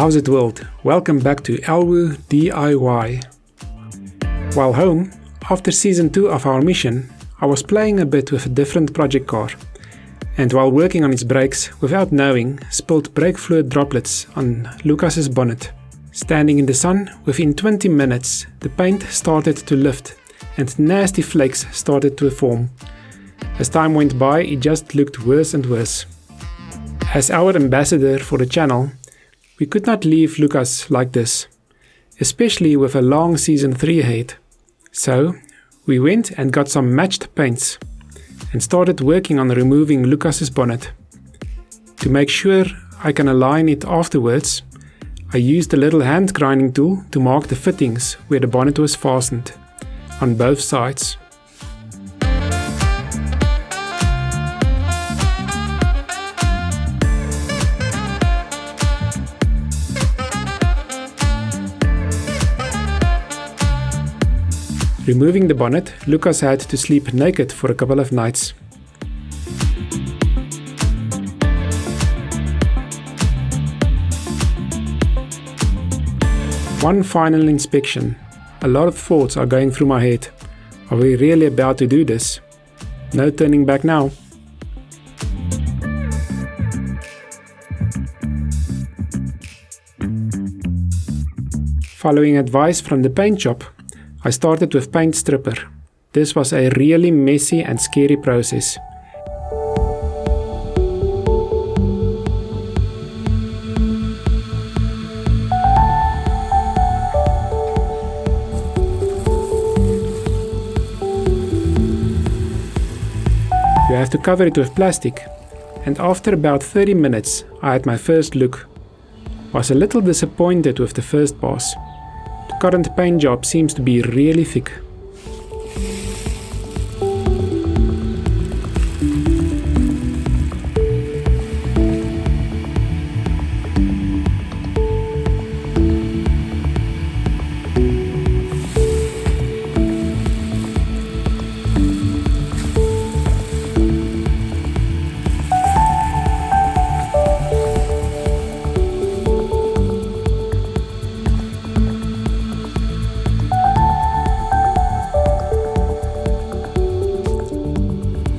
How's it world? Welcome back to ELWU DIY. While home, after season 2 of our mission, I was playing a bit with a different project car, and while working on its brakes, without knowing, spilled brake fluid droplets on Lucas's bonnet. Standing in the sun, within 20 minutes, the paint started to lift and nasty flakes started to form. As time went by, it just looked worse and worse. As our ambassador for the channel, we could not leave Lucas like this, especially with a long season 3 ahead. So, we went and got some matched paints and started working on removing Lucas's bonnet. To make sure I can align it afterwards, I used a little hand grinding tool to mark the fittings where the bonnet was fastened, on both sides. Removing the bonnet, Lucas had to sleep naked for a couple of nights. One final inspection. A lot of thoughts are going through my head. Are we really about to do this? No turning back now. Following advice from the paint shop, I started with paint stripper. This was a really messy and scary process. You have to cover it with plastic, and after about 30 minutes I had my first look. Was a little disappointed with the first pass. The current paint job seems to be really thick.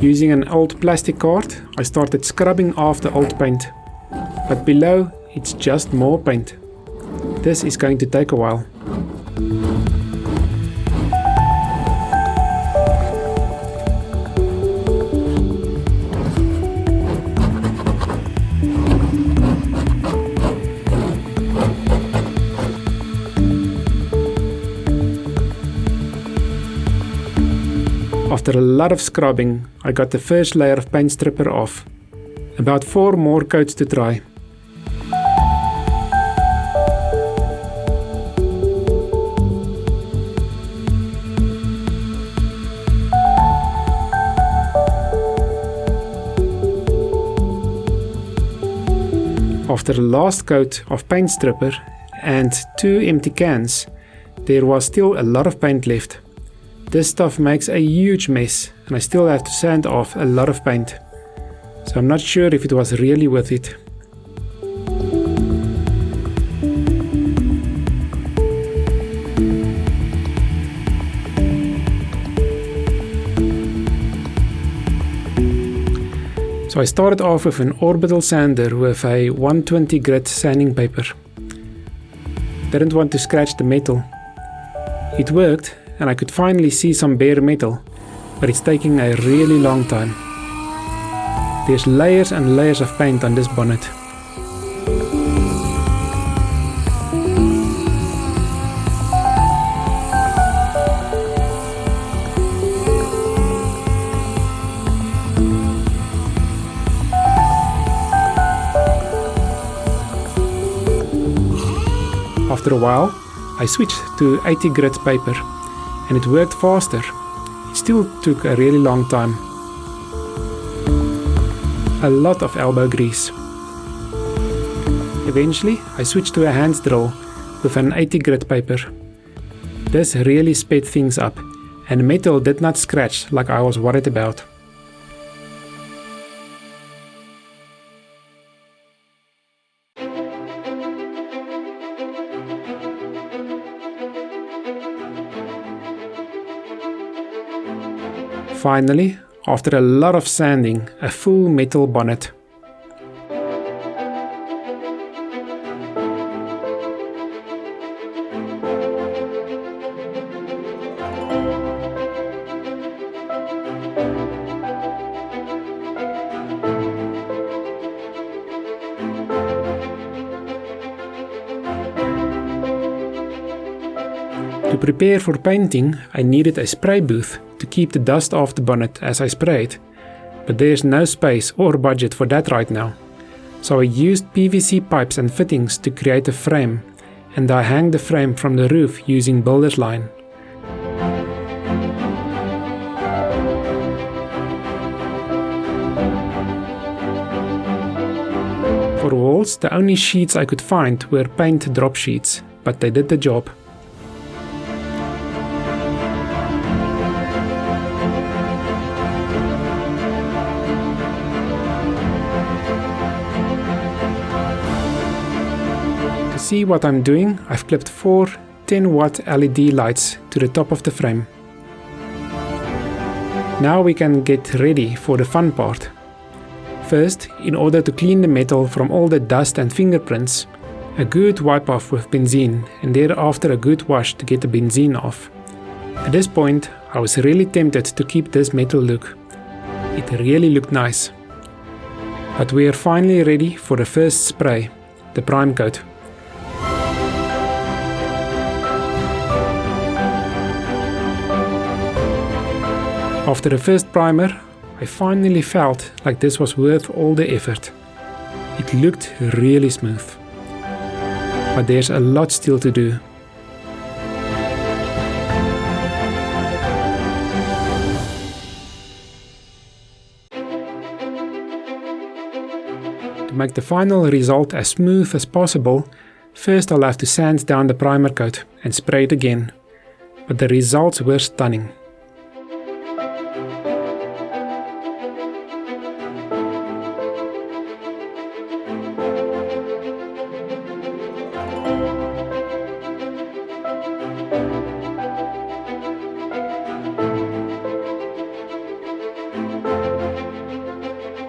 Using an old plastic card, I started scrubbing off the old paint, but below it's just more paint. This is going to take a while. After a lot of scrubbing, I got the first layer of paint stripper off. About 4 more coats to try. After the last coat of paint stripper and 2 empty cans, there was still a lot of paint left. This stuff makes a huge mess and I still have to sand off a lot of paint. So I'm not sure if it was really worth it. So I started off with an orbital sander with a 120 grit sanding paper. Didn't want to scratch the metal. It worked, and I could finally see some bare metal, but it's taking a really long time. There's layers and layers of paint on this bonnet. After a while, I switched to 80 grit paper, and it worked faster. It still took a really long time. A lot of elbow grease. Eventually, I switched to a hand drill with an 80 grit paper. This really sped things up, and metal did not scratch like I was worried about. Finally, after a lot of sanding, a full metal bonnet. To prepare for painting, I needed a spray booth to keep the dust off the bonnet as I sprayed, but there's no space or budget for that right now. So I used PVC pipes and fittings to create a frame, and I hang the frame from the roof using builder's line. For walls, the only sheets I could find were paint drop sheets, but they did the job. To see what I'm doing, I've clipped 4 10-watt LED lights to the top of the frame. Now we can get ready for the fun part. First, in order to clean the metal from all the dust and fingerprints, a good wipe off with benzene and thereafter a good wash to get the benzene off. At this point, I was really tempted to keep this metal look. It really looked nice. But we are finally ready for the first spray, the prime coat. After the first primer, I finally felt like this was worth all the effort. It looked really smooth. But there's a lot still to do. To make the final result as smooth as possible, first I'll have to sand down the primer coat and spray it again. But the results were stunning.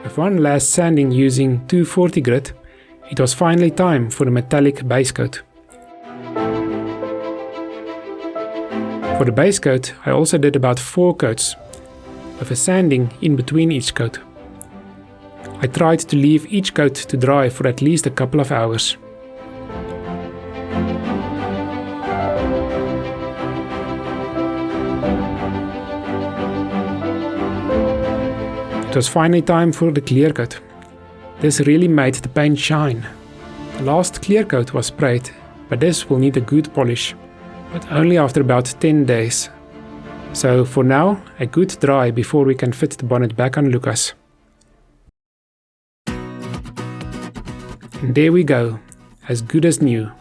With one last sanding using 240 grit, it was finally time for the metallic base coat. For the base coat, I also did about 4 coats, with a sanding in between each coat. I tried to leave each coat to dry for at least a couple of hours. It was finally time for the clear coat. This really made the paint shine. The last clear coat was sprayed, but this will need a good polish, but only after about 10 days. So for now, a good dry before we can fit the bonnet back on Lucas. And there we go, as good as new.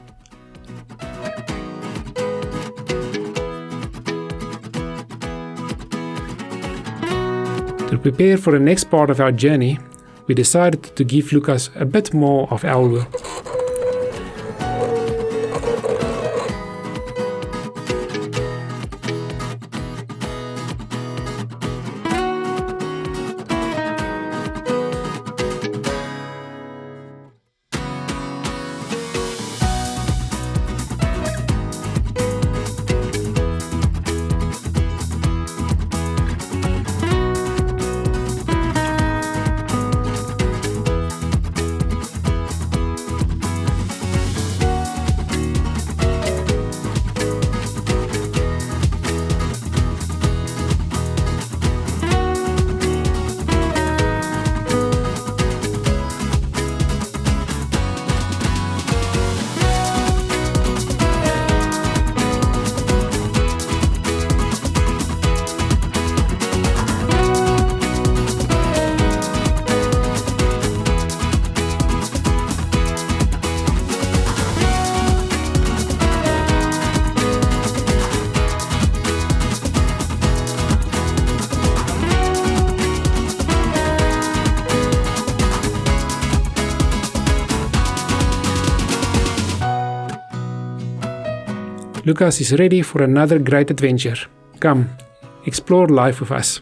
To prepare for the next part of our journey, we decided to give Lucas a bit more of ELWU. Lucas is ready for another great adventure. Come, explore life with us.